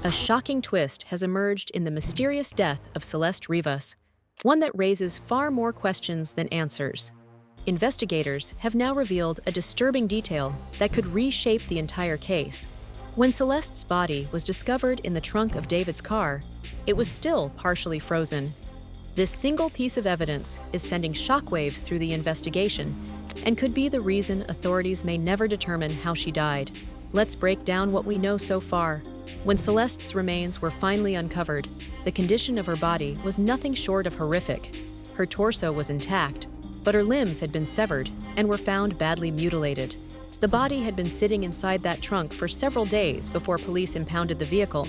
A shocking twist has emerged in the mysterious death of Celeste Rivas, one that raises far more questions than answers. Investigators have now revealed a disturbing detail that could reshape the entire case. When Celeste's body was discovered in the trunk of David's car, it was still partially frozen. This single piece of evidence is sending shockwaves through the investigation and could be the reason authorities may never determine how she died. Let's break down what we know so far. When Celeste's remains were finally uncovered, the condition of her body was nothing short of horrific. Her torso was intact, but her limbs had been severed and were found badly mutilated. The body had been sitting inside that trunk for several days before police impounded the vehicle.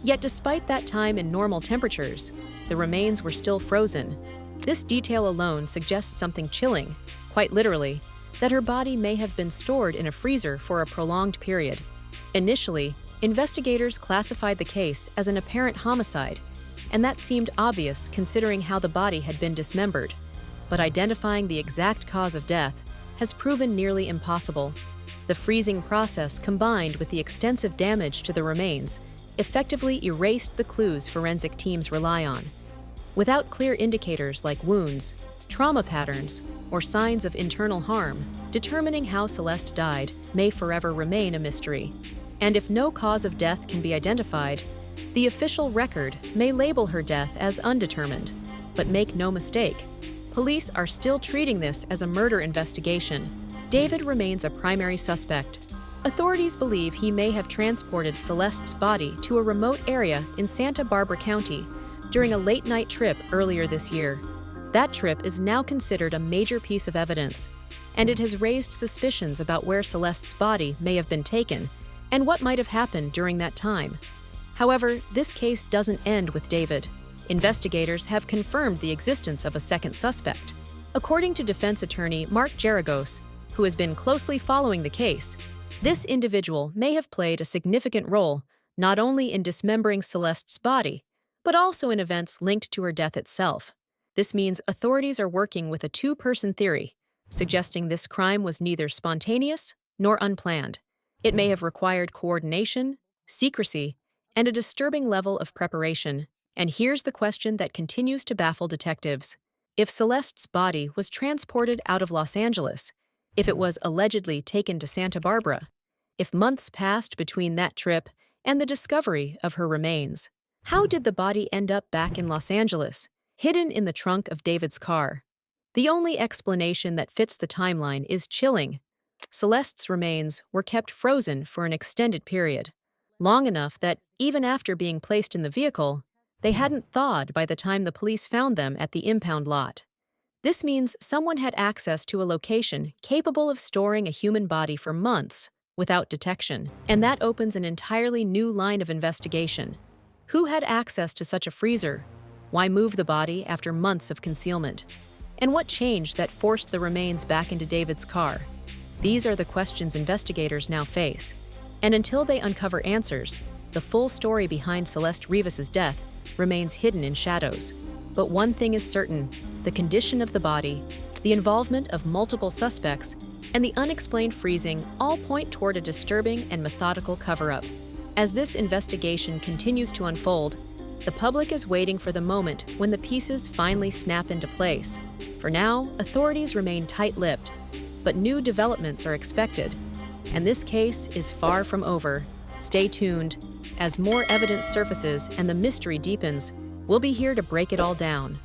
Yet despite that time in normal temperatures, the remains were still frozen. This detail alone suggests something chilling, quite literally, that her body may have been stored in a freezer for a prolonged period. Initially, investigators classified the case as an apparent homicide, and that seemed obvious considering how the body had been dismembered. But identifying the exact cause of death has proven nearly impossible. The freezing process, combined with the extensive damage to the remains, effectively erased the clues forensic teams rely on. Without clear indicators like wounds, trauma patterns, or signs of internal harm, determining how Celeste died may forever remain a mystery. And if no cause of death can be identified, the official record may label her death as undetermined. But make no mistake, police are still treating this as a murder investigation. David remains a primary suspect. Authorities believe he may have transported Celeste's body to a remote area in Santa Barbara County during a late-night trip earlier this year. That trip is now considered a major piece of evidence, and it has raised suspicions about where Celeste's body may have been taken and what might have happened during that time. However, this case doesn't end with David. Investigators have confirmed the existence of a second suspect. According to defense attorney Mark Geragos, who has been closely following the case, this individual may have played a significant role not only in dismembering Celeste's body, but also in events linked to her death itself. This means authorities are working with a two-person theory, suggesting this crime was neither spontaneous nor unplanned. It may have required coordination, secrecy, and a disturbing level of preparation. And here's the question that continues to baffle detectives. If Celeste's body was transported out of Los Angeles, if it was allegedly taken to Santa Barbara, if months passed between that trip and the discovery of her remains, how did the body end up back in Los Angeles, hidden in the trunk of David's car? The only explanation that fits the timeline is chilling. Celeste's remains were kept frozen for an extended period, long enough that even after being placed in the vehicle, they hadn't thawed by the time the police found them at the impound lot. This means someone had access to a location capable of storing a human body for months without detection, and that opens an entirely new line of investigation. Who had access to such a freezer? Why move the body after months of concealment? And what changed that forced the remains back into David's car? These are the questions investigators now face. And until they uncover answers, the full story behind Celeste Rivas's death remains hidden in shadows. But one thing is certain: the condition of the body, the involvement of multiple suspects, and the unexplained freezing all point toward a disturbing and methodical cover-up. As this investigation continues to unfold, the public is waiting for the moment when the pieces finally snap into place. For now, authorities remain tight-lipped, but new developments are expected, and this case is far from over. Stay tuned. As more evidence surfaces and the mystery deepens, we'll be here to break it all down.